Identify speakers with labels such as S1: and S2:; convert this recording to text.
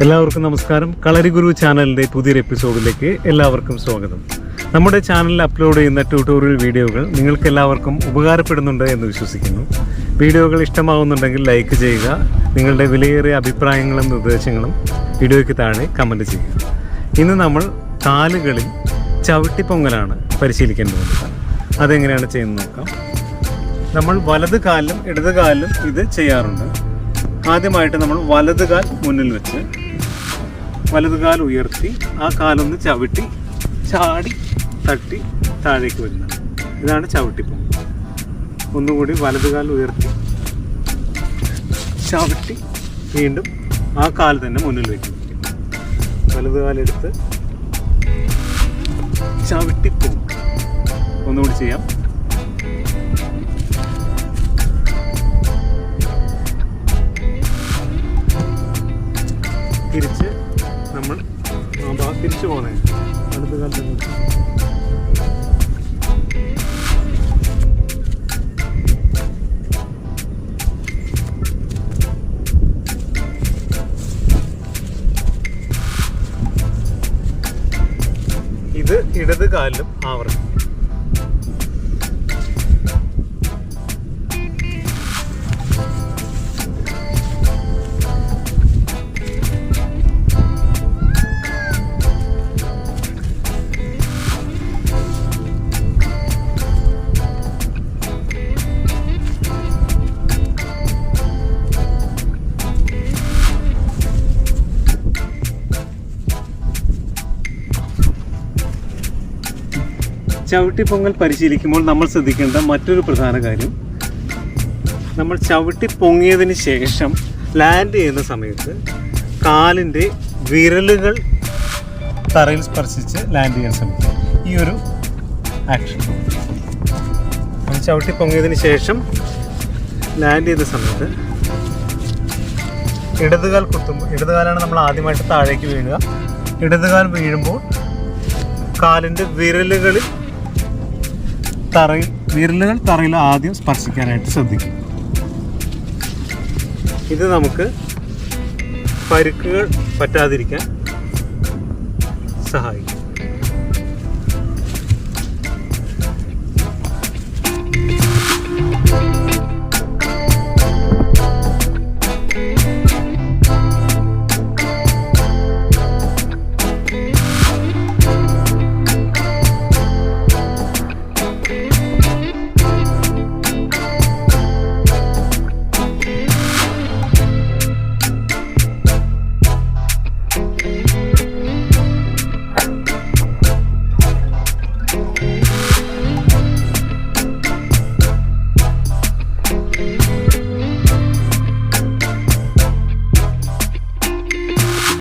S1: എല്ലാവർക്കും നമസ്കാരം. കളരിഗുരു ചാനലിൻ്റെ പുതിയൊരു എപ്പിസോഡിലേക്ക് എല്ലാവർക്കും സ്വാഗതം. നമ്മുടെ ചാനലിൽ അപ്ലോഡ് ചെയ്യുന്ന ട്യൂട്ടോറിയൽ വീഡിയോകൾ നിങ്ങൾക്ക് എല്ലാവർക്കും ഉപകാരപ്പെടുന്നുണ്ട് എന്ന് വിശ്വസിക്കുന്നു. വീഡിയോകൾ ഇഷ്ടമാവുന്നുണ്ടെങ്കിൽ ലൈക്ക് ചെയ്യുക. നിങ്ങളുടെ വിലയേറിയ അഭിപ്രായങ്ങളും നിർദ്ദേശങ്ങളും വീഡിയോയ്ക്ക് താഴെ കമൻറ്റ് ചെയ്യുക. ഇന്ന് നമ്മൾ കാലുകളിൽ ചവിട്ടിപ്പൊങ്ങലാണ് പരിശീലിക്കാൻ പോകുന്നത്. അതെങ്ങനെയാണ് ചെയ്യുന്നത് നോക്കാം. നമ്മൾ വലത് കാലിലും ഇടത് കാലിലും ഇത് ചെയ്യാറുണ്ട്. ആദ്യമായിട്ട് നമ്മൾ വലത് കാൽ മുന്നിൽ വെച്ച് വലത് കാൽ ഉയർത്തി ആ കാലൊന്ന് ചവിട്ടി ചാടി തട്ടി താഴേക്ക് വരുന്നത്. ഇതാണ് ചവിട്ടിപ്പൊങ്ങൽ. ഒന്നുകൂടി വലത് കാൽ ഉയർത്തി ചവിട്ടി വീണ്ടും ആ കാൽ തന്നെ മുന്നിൽ വയ്ക്കും. വലത് കാലെടുത്ത് ചവിട്ടിപ്പൊങ്ങൽ. ഒന്നുകൂടി ചെയ്യാം. തിരിച്ച് നമ്മൾ തിരിച്ചു പോകുന്നത് അടുത്ത കാലത്ത് ഇത് ഇടത് കാലിലും ആവർത്തിക്കും. ചവിട്ടിപ്പൊങ്ങൽ പരിശീലിക്കുമ്പോൾ നമ്മൾ ശ്രദ്ധിക്കേണ്ട മറ്റൊരു പ്രധാന കാര്യം, നമ്മൾ ചവിട്ടി പൊങ്ങിയതിന് ശേഷം ലാൻഡ് ചെയ്യുന്ന സമയത്ത് കാലിൻ്റെ വിരലുകൾ തറയിൽ സ്പർശിച്ച് ലാൻഡ് ചെയ്യാൻ ശ്രമിക്കുക. ഈ ഒരു ആക്ഷൻ ചവിട്ടി പൊങ്ങിയതിന് ശേഷം ലാൻഡ് ചെയ്ത സമയത്ത് ഇടതുകാൽ കുത്തുമ്പോൾ, ഇടതുകാലാണ് നമ്മൾ ആദ്യമായിട്ട് താഴേക്ക് വീഴുക. ഇടതുകാൽ വീഴുമ്പോൾ കാലിൻ്റെ വിരലുകൾ തറയിൽ ആദ്യം സ്പർശിക്കാനായിട്ട് ശ്രദ്ധിക്കും. ഇത് നമുക്ക് പരുക്കുകൾ പറ്റാതിരിക്കാൻ സഹായിക്കും.